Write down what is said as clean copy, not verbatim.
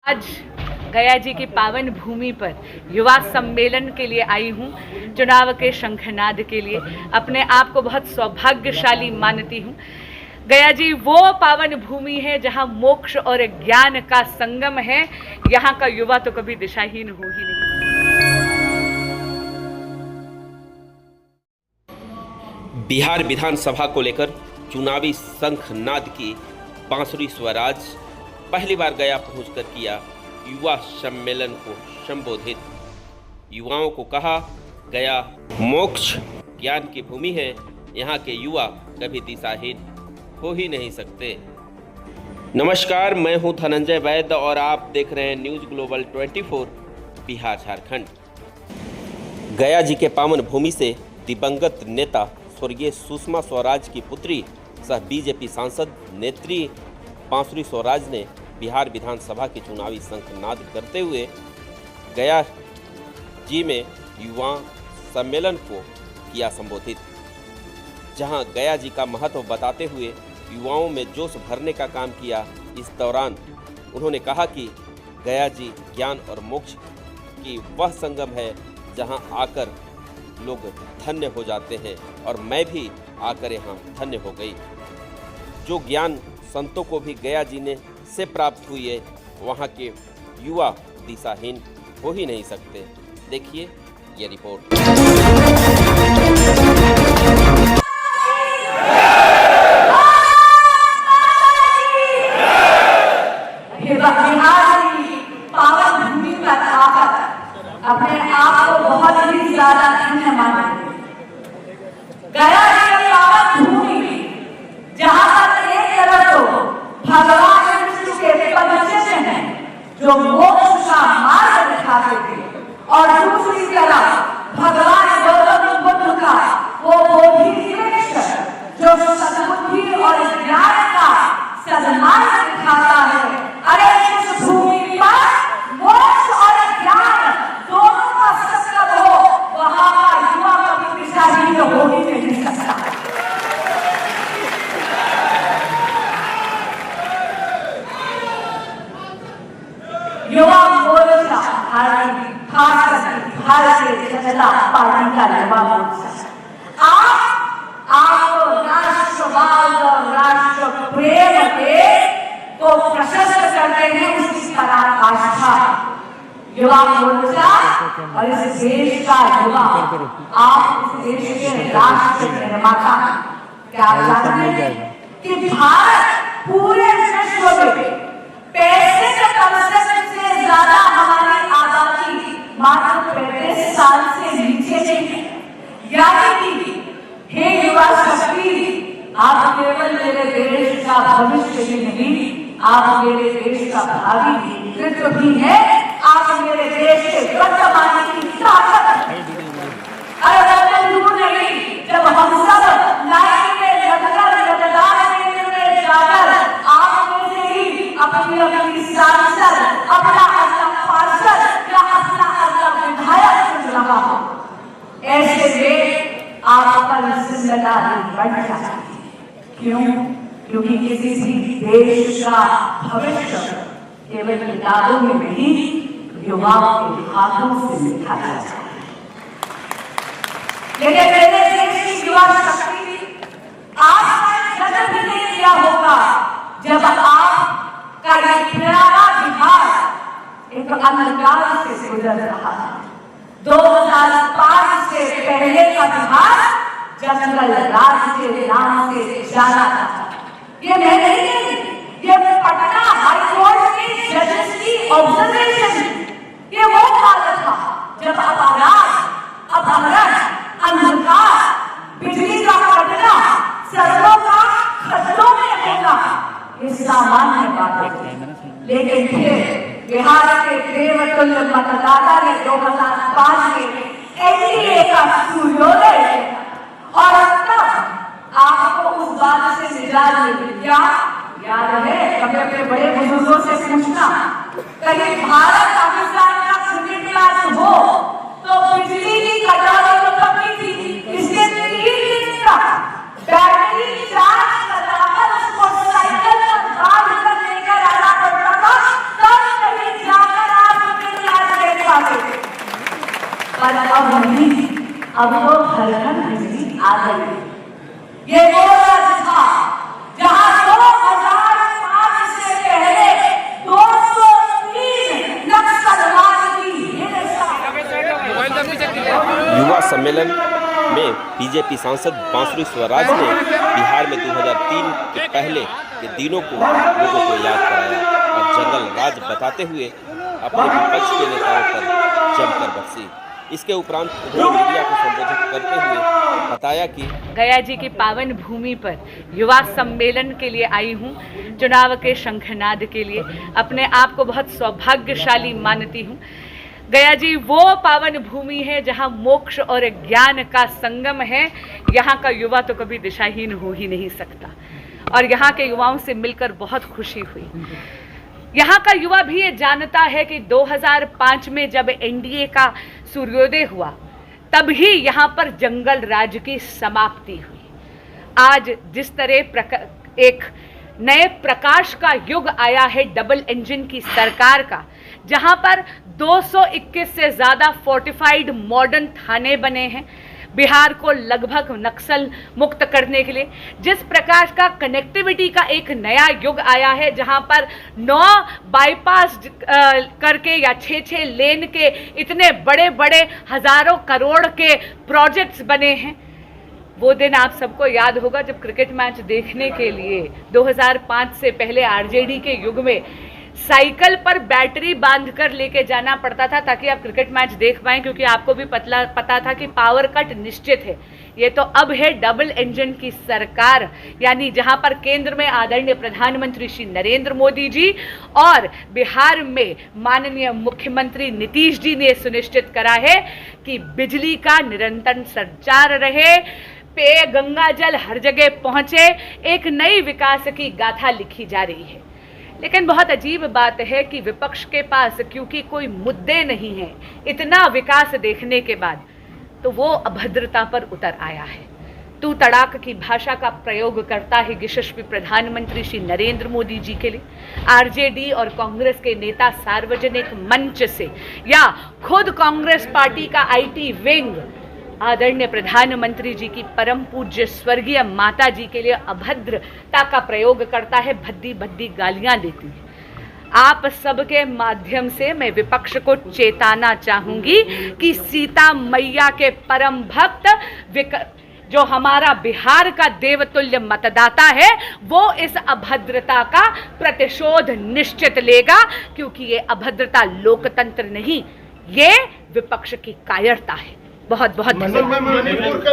आज गया जी की पावन भूमि पर युवा सम्मेलन के लिए आई हूँ। चुनाव के शंखनाद के लिए अपने आप को बहुत सौभाग्यशाली मानती हूँ। गया जी वो पावन भूमि है जहाँ मोक्ष और ज्ञान का संगम है। यहाँ का युवा तो कभी दिशाहीन हो ही नहीं। बिहार विधानसभा को लेकर चुनावी शंखनाद की बांसुरी स्वराज पहली बार गया पहुंचकर किया युवा सम्मेलन को संबोधित। युवाओं को कहा, गया मोक्ष ज्ञान की भूमि है, यहाँ के युवा कभी दिशाहीन हो ही नहीं सकते। नमस्कार, मैं हूं धनंजय वैद्य और आप देख रहे हैं न्यूज़ ग्लोबल 24 बिहार झारखंड। गया जी के पावन भूमि से दिवंगत नेता स्वर्गीय सुषमा स्वराज की पुत्री सह बीजेपी सांसद नेत्री बांसुरी स्वराज ने बिहार विधानसभा की चुनावी शंखनाद करते हुए गया जी में युवा सम्मेलन को किया संबोधित, जहां गया जी का महत्व बताते हुए युवाओं में जोश भरने का काम किया। इस दौरान उन्होंने कहा कि गया जी ज्ञान और मोक्ष की वह संगम है जहां आकर लोग धन्य हो जाते हैं, और मैं भी आकर यहाँ धन्य हो गई। जो ज्ञान संतों को भी गया जी ने से प्राप्त हुई है, वहाँ के युवा दिशाहीन हो ही नहीं सकते। देखिए ये रिपोर्ट। पावन भूमि पर आकर अपने आप को बहुत ही ज्यादा धन्य मानते। गया की पावन भूमि जहाँ पर एक तरफ तो भगवान विष्णु के पंचचन हैं जो मोक्ष का मार्ग दिखाते थे, और दूसरी तरफ भगवान गौतम बुद्ध का वो बोधि वृक्ष जो सद्बुद्धि और ज्ञान का सन्मार्ग दिखाता है। अरे इस भूमि पर मोक्ष और ज्ञान दोनों का संगम हो, वहां का युवा कभी दिशाहीन हो ही नहीं सकता। युवा मोर्चा भारतीय जनता पार्टी का युवा मोर्चा आप राष्ट्रवाद और राष्ट्र प्रेम के को प्रशस्त करते हैं, उसकी पराकाष्ठा युवा मोर्चा और इस देश का युवा। आप इस देश के राष्ट्र निर्माता। क्या आप जानते हैं कि भारत पूरे विश्व में 65% से ज्यादा हमारी आबादी मात्र 35 साल से नीचे की है। यानी कि हे युवा शक्ति, आप केवल मेरे देश का भविष्य ही नहीं, आप मेरे देश का भावी नेतृत्व भी है। आप मेरे देश के वर्तमान की ताकत है। अरे नहीं, जब हम सब लाइन में लगकर मतदान केंद्र में जाकर आप में से ही अपनी सांसद, अपना पार्षद या अपना विधायक चुन रहा हो, ऐसे में आप पर जिम्मेदारी बढ़ जाती है। क्यों? क्योंकि किसी भी देश का भविष्य केवल किताबों में नहीं, युवाओं के हाथों से लिखा जाता है। लेकिन मेरे देश की युवा शक्ति आज जन्म भी नहीं लिया होगा जब आपका ये प्यारा बिहार एक अंधकार से गुजर रहा था। 2005 से पहले का बिहार जंगल राज के नाम से जाना था। ये मैं नहीं कहती, ये पटना हाईकोर्ट के जजेस की ऑब्जर्वेशन। ये वो हालत था जब अपहरण, अंधकार, बिजली का कटना, सड़कों का खड्डों में होना ये सामान्य बात है। लेकिन फिर बिहार के देवतुल्य मतदाता ने 2005 में एनडीए का सूर्योदय, और तब आपको उस बात से निजात मिली। क्या याद है? कभी अपने बड़े बुजुर्गों से पूछना, कहीं भारत पाकिस्तान का क्रिकेट मैच हो तो बिजली की कटौती तो कभी थी, इसके 3 दिन तक बैटरी चार्ज कराकर उसको साइकिल पर बांध कर लेकर आना पड़ता था, तब कहीं अब तो घर घर बिजली आ गई। ये वो राज्य था जहां 2005 से पहले 203 नक्सलवाद की युवा सम्मेलन में बीजेपी सांसद बांसुरी स्वराज ने बिहार में 2003 के पहले के दिनों को लोगों को याद कराया और जंगल राज बताते हुए अपने विपक्ष के नेताओं पर जमकर बरसी। इसके उपरांत उन्होंने मीडिया को संबोधित करते हुए बताया कि गया जी की पावन भूमि पर युवा सम्मेलन के लिए आई हूँ, चुनाव के शंखनाद के लिए। अपने आप को बहुत सौभाग्यशाली मानती हूँ। गया जी वो पावन भूमि है जहाँ मोक्ष और ज्ञान का संगम है। यहाँ का युवा तो कभी दिशाहीन हो ही नहीं सकता और यहाँ के युवाओं से मिलकर बहुत खुशी हुई। यहाँ का युवा भी ये जानता है कि 2005 में जब एनडीए का सूर्योदय हुआ तब ही यहाँ पर जंगल राज की समाप्ति हुई। आज जिस तरह एक नए प्रकाश का युग आया है डबल इंजन की सरकार का, जहाँ पर 221 से ज़्यादा फोर्टिफाइड मॉडर्न थाने बने हैं बिहार को लगभग नक्सल मुक्त करने के लिए, जिस प्रकार का कनेक्टिविटी का एक नया युग आया है जहां पर 9 बाईपास करके या 6 लेन के इतने बड़े बड़े हजारों करोड़ के प्रोजेक्ट्स बने हैं। वो दिन आप सबको याद होगा जब क्रिकेट मैच देखने के लिए 2005 से पहले आरजेडी के युग में साइकिल पर बैटरी बांधकर लेके जाना पड़ता था ताकि आप क्रिकेट मैच देख पाएं, क्योंकि आपको भी पता था कि पावर कट निश्चित है। ये तो अब है डबल इंजन की सरकार, यानी जहां पर केंद्र में आदरणीय प्रधानमंत्री श्री नरेंद्र मोदी जी और बिहार में माननीय मुख्यमंत्री नीतीश जी ने सुनिश्चित करा है कि बिजली का निरंतर संचार रहे, पेय गंगा जल हर जगह पहुंचे। एक नई विकास की गाथा लिखी जा रही है। लेकिन बहुत अजीब बात है कि विपक्ष के पास क्योंकि कोई मुद्दे नहीं हैं, इतना विकास देखने के बाद तो वो अभद्रता पर उतर आया है। तू तड़ाक की भाषा का प्रयोग करता है यशस्वी प्रधानमंत्री श्री नरेंद्र मोदी जी के लिए। आरजेडी और कांग्रेस के नेता सार्वजनिक मंच से या खुद कांग्रेस पार्टी का आईटी विंग आदरणीय प्रधानमंत्री जी की परम पूज्य स्वर्गीय माता जी के लिए अभद्रता का प्रयोग करता है, भद्दी भद्दी गालियां देती है। आप सबके माध्यम से मैं विपक्ष को चेताना चाहूंगी कि सीता मैया के परम भक्त जो हमारा बिहार का देवतुल्य मतदाता है वो इस अभद्रता का प्रतिशोध निश्चित लेगा, क्योंकि ये अभद्रता लोकतंत्र नहीं, ये विपक्ष की कायरता है। बहुत बहुत मणिपुर का